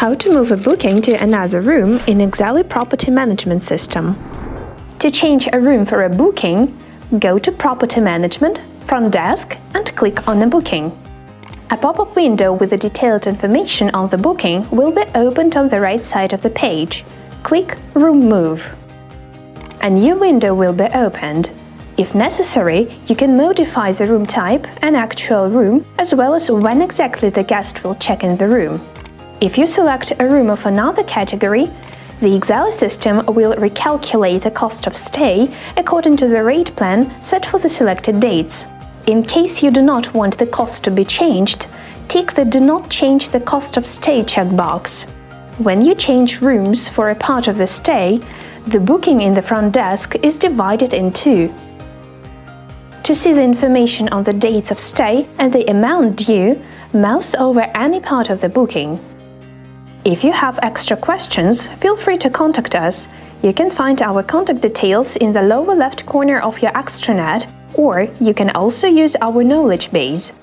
How to move a booking to another room in Exely Property Management System. To change a room for a booking, go to Property Management, Front Desk and click on a booking. A pop-up window with the detailed information on the booking will be opened on the right side of the page. Click Room Move. A new window will be opened. If necessary, you can modify the room type and actual room, as well as when exactly the guest will check in the room. If you select a room of another category, the Exely system will recalculate the cost of stay according to the rate plan set for the selected dates. In case you do not want the cost to be changed, tick the Do not change the cost of stay checkbox. When you change rooms for a part of the stay, the booking in the front desk is divided in two. To see the information on the dates of stay and the amount due, mouse over any part of the booking. If you have extra questions, feel free to contact us. You can find our contact details in the lower left corner of your extranet, or you can also use our knowledge base.